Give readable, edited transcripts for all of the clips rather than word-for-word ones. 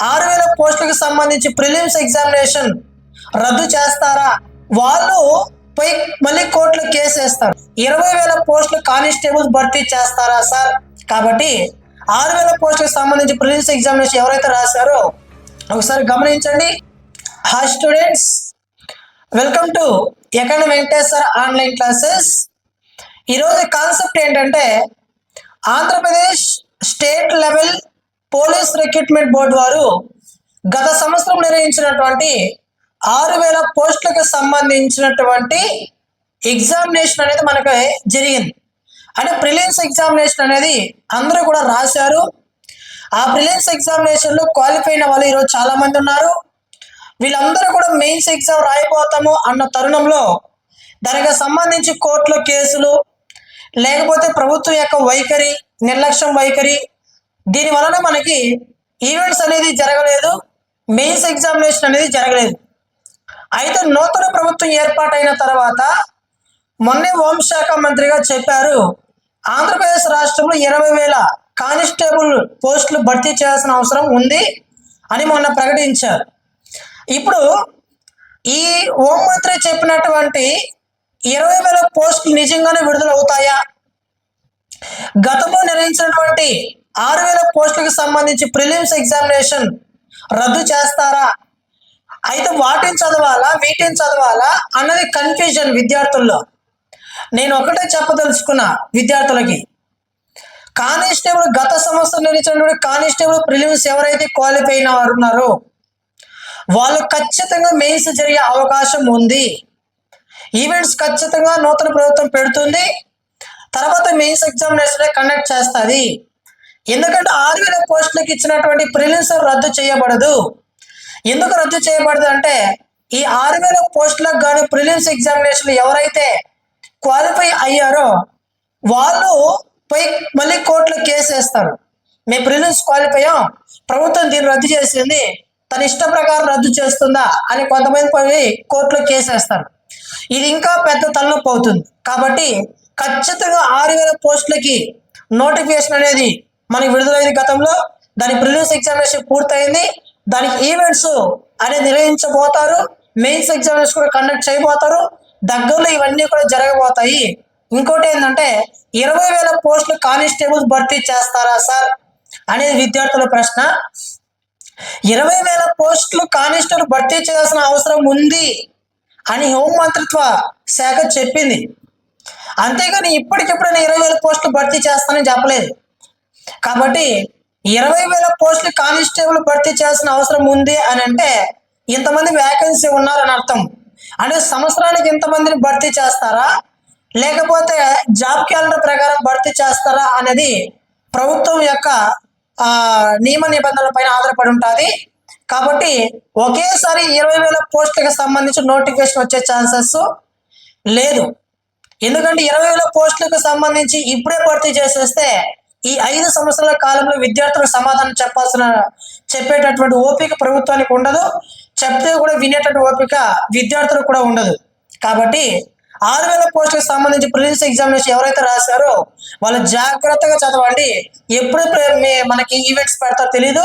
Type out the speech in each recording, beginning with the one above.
6000 పోస్టులకు సంబంధించి prelims examination రద్దు చేస్తారా? వాళ్ళు పోయి మళ్ళీ కోర్టులో కేసు వేస్తారు. 20,000 పోస్టులు కానిస్టేబుల్స్ భర్తీ చేస్తారా సార్? కాబట్టి 6000 పోస్టులకు సంబంధించి ప్రిలిమ్స్ ఎగ్జామినేషన్ ఎవరైతే రాశారో ఒకసారి గమనించండి. Hi students, welcome to economy Venkateswara online classes. ఈరోజు కాన్సెప్ట్ ఏంటంటే Andhra Pradesh state level police recruitment board వారు గత సంవత్సరం నిర్వహించినటువంటి 6000 పోస్టులకు సంబంధించినటువంటి ఎగ్జామినేషన్ అనేది మనకు జరిగింది. అంటే ప్రిలిమ్స్ ఎగ్జామినేషన్ అనేది అందరూ కూడా రాశారు. ఆ ప్రిలిమ్స్ ఎగ్జామినేషన్లో క్వాలిఫై అయిన వాళ్ళు ఈరోజు చాలామంది ఉన్నారు. వీళ్ళందరూ కూడా మెయిన్స్ ఎగ్జామ్ రాయిపోతాము అన్న తరుణంలో దానికి సంబంధించి కోర్టులో కేసులు, లేకపోతే ప్రభుత్వం యొక్క వైఖరి, నిర్లక్ష్యం వైఖరి, దీని వలన మనకి ఈవెంట్స్ అనేది జరగలేదు, మెయిన్స్ ఎగ్జామినేషన్ అనేది జరగలేదు. అయితే నూతన ప్రభుత్వం ఏర్పాటైన తర్వాత మొన్నే హోంశాఖ మంత్రిగా చెప్పారు, ఆంధ్రప్రదేశ్ రాష్ట్రంలో 20,000 కానిస్టేబుల్ పోస్టులు భర్తీ చేయాల్సిన అవసరం ఉంది అని మొన్న ప్రకటించారు. ఇప్పుడు ఈ హోంమంత్రి చెప్పినటువంటి 20,000 పోస్టులు నిజంగానే విడుదలవుతాయా? గతంలో నిర్వహించినటువంటి 6,000 పోస్టులకు సంబంధించి ప్రిలిమ్స్ ఎగ్జామినేషన్ రద్దు చేస్తారా? అయితే వాటిని చదవాలా, వీటిని చదవాలా అన్నది కన్ఫ్యూజన్ విద్యార్థుల్లో. నేను ఒకటే చెప్పదలుచుకున్నా విద్యార్థులకి, కానిస్టేబుల్ గత సంవత్సరం నిర్వహించినటువంటి కానిస్టేబుల్ ప్రిలిమ్స్ ఎవరైతే క్వాలిఫై అయిన వారు ఉన్నారో వాళ్ళు ఖచ్చితంగా మెయిన్స్ జరిగే అవకాశం ఉంది. ఈవెంట్స్ ఖచ్చితంగా నూతన ప్రభుత్వం పెడుతుంది, తర్వాత మెయిన్స్ ఎగ్జామినేషన్ కండక్ట్ చేస్తుంది. ఎందుకంటే 6,000 పోస్టులకు ఇచ్చినటువంటి ప్రిలిమ్స్ రద్దు చేయబడదు. ఎందుకు రద్దు చేయబడదు అంటే ఈ 6,000 పోస్టులకు కానీ ప్రిలిమ్స్ ఎగ్జామినేషన్ ఎవరైతే క్వాలిఫై అయ్యారో వాళ్ళు పోయి మళ్ళీ కోర్టులో కేసు వేస్తారు. మేము ప్రిలిమ్స్ క్వాలిఫై అయ్యాం, ప్రభుత్వం దీన్ని రద్దు చేసింది, తన ఇష్ట ప్రకారం రద్దు చేస్తుందా అని కొంతమంది పోయి కోర్టులో కేసు వేస్తారు. ఇది ఇంకా పెద్ద తలనొప్పి అవుతుంది. కాబట్టి ఖచ్చితంగా 6,000 పోస్టులకి నోటిఫికేషన్ అనేది మనకి విడుదలైంది గతంలో. దాని ప్రిలిమ్స్ ఎగ్జామినేషన్ పూర్తయింది, దానికి ఈవెంట్స్ అనేది నిర్వహించబోతారు, మెయిన్స్ ఎగ్జామినేషన్ కూడా కండక్ట్ చేయబోతారు. దగ్గరలో ఇవన్నీ కూడా జరగబోతాయి. ఇంకోటి ఏంటంటే 20,000 పోస్టులు కానిస్టేబుల్స్ భర్తీ చేస్తారా సార్ అనేది విద్యార్థుల ప్రశ్న. 20,000 పోస్టులు కానిస్టేబుల్ భర్తీ చేయాల్సిన అవసరం ఉంది అని హోంమంత్రిత్వ శాఖ చెప్పింది. అంతేగాని ఇప్పటికిప్పుడు నేను 20,000 పోస్టులు భర్తీ చేస్తానని చెప్పలేదు. కాబట్టి 20,000 పోస్టులు కానిస్టేబుల్ భర్తీ చేయాల్సిన అవసరం ఉంది అని అంటే ఇంతమంది వ్యాకెన్సీ ఉన్నారని అర్థం. అంటే సంవత్సరానికి ఇంతమందిని భర్తీ చేస్తారా, లేకపోతే జాబ్ క్యాలెండర్ ప్రకారం భర్తీ చేస్తారా అనేది ప్రభుత్వం యొక్క నియమ నిబంధనల పైన ఆధారపడి ఉంటుంది. కాబట్టి ఒకేసారి 20,000 పోస్టులకు సంబంధించి నోటిఫికేషన్ వచ్చే ఛాన్సెస్ లేదు. ఎందుకంటే 20,000 పోస్టులకు సంబంధించి ఇప్పుడే భర్తీ చేసేస్తే ఈ 5 సంవత్సరాల కాలంలో విద్యార్థులకు సమాధానం చెప్పేటటువంటి ఓపిక ప్రభుత్వానికి ఉండదు, చెప్తే కూడా వినేటటువంటి ఓపిక విద్యార్థులకు కూడా ఉండదు. కాబట్టి 6,000 పోస్టులకు సంబంధించి ప్రిలిమ్స్ ఎగ్జామినేషన్ ఎవరైతే రాశారో వాళ్ళు జాగ్రత్తగా చదవండి. ఎప్పుడు మనకి ఈవెంట్స్ పెడతారో తెలీదు,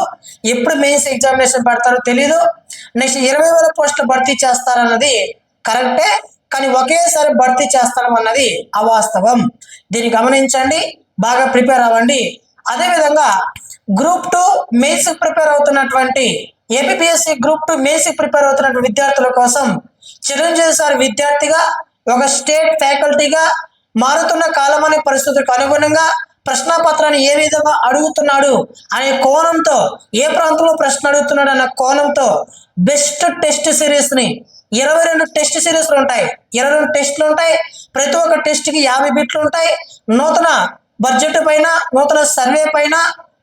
ఎప్పుడు మెయిన్స్ ఎగ్జామినేషన్ పెడతారో తెలీదు. నెక్స్ట్ 20,000 పోస్టులు భర్తీ చేస్తారన్నది కరెక్టే, కానీ ఒకేసారి భర్తీ చేస్తాం అన్నది అవాస్తవం. దీన్ని గమనించండి, బాగా ప్రిపేర్ అవ్వండి. అదేవిధంగా గ్రూప్ 2 మెయిన్స్ ప్రిపేర్ అవుతున్నటువంటి ఏపీపీఎస్సీ గ్రూప్ 2 మెయిన్స్ ప్రిపేర్ అవుతున్నటువంటి విద్యార్థుల కోసం చిరంజీవి సార్ విద్యార్థిగా, ఒక స్టేట్ ఫ్యాకల్టీగా మారుతున్న కాలమాన పరిస్థితులకు అనుగుణంగా ప్రశ్నపత్రాన్ని ఏ విధంగా అడుగుతున్నాడు అనే కోణంతో, ఏ ప్రాంతంలో ప్రశ్న అడుగుతున్నాడు అన్న కోణంతో బెస్ట్ టెస్ట్ సిరీస్ని 22 టెస్ట్ సిరీస్లు ఉంటాయి, 22 టెస్టులు ఉంటాయి. ప్రతి ఒక్క టెస్ట్కి 50 బిట్లు ఉంటాయి. నూతన బడ్జెట్ పైన, నూతన సర్వే పైన,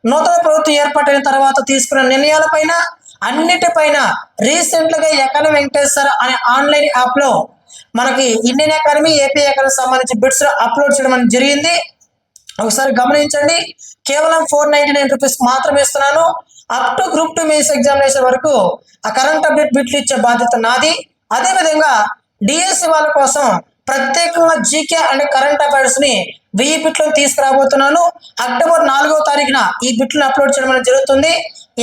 నూతన ప్రభుత్వం ఏర్పాటైన తర్వాత తీసుకున్న నిర్ణయాల పైన, అన్నిటిపైన రీసెంట్గా ఎకానమీ వెంకటేశ్వర అనే ఆన్లైన్ యాప్లో మనకి ఇండియన్ ఎకానమీ, ఏపీ ఎకానమీ సంబంధించి బిట్స్ అప్లోడ్ చేయడం జరిగింది. ఒకసారి గమనించండి. కేవలం 499 రూపీస్ మాత్రమే ఇస్తున్నాను. Up to group 2 mains examination వరకు ఆ కరెంట్ అప్డేట్ బిట్లు ఇచ్చే బాధ్యత నాది. అదేవిధంగా డిఎస్సి వాళ్ళ కోసం ప్రత్యేకంగా జీకే అండ్ కరెంట్ అఫైర్స్ ని 1000 బిట్లను తీసుకురాబోతున్నాను. అక్టోబర్ 4వ తారీఖున ఈ బిట్లను అప్లోడ్ చేయడం జరుగుతుంది.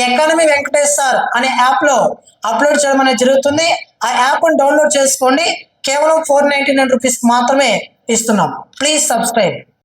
ఎకానమీ వెంకటేష్ సార్ అనే యాప్లో అప్లోడ్ చేయడం అనేది జరుగుతుంది. ఆ యాప్ను డౌన్లోడ్ చేసుకోండి. కేవలం 499 రూపీస్ మాత్రమే ఇస్తున్నాం. Please subscribe.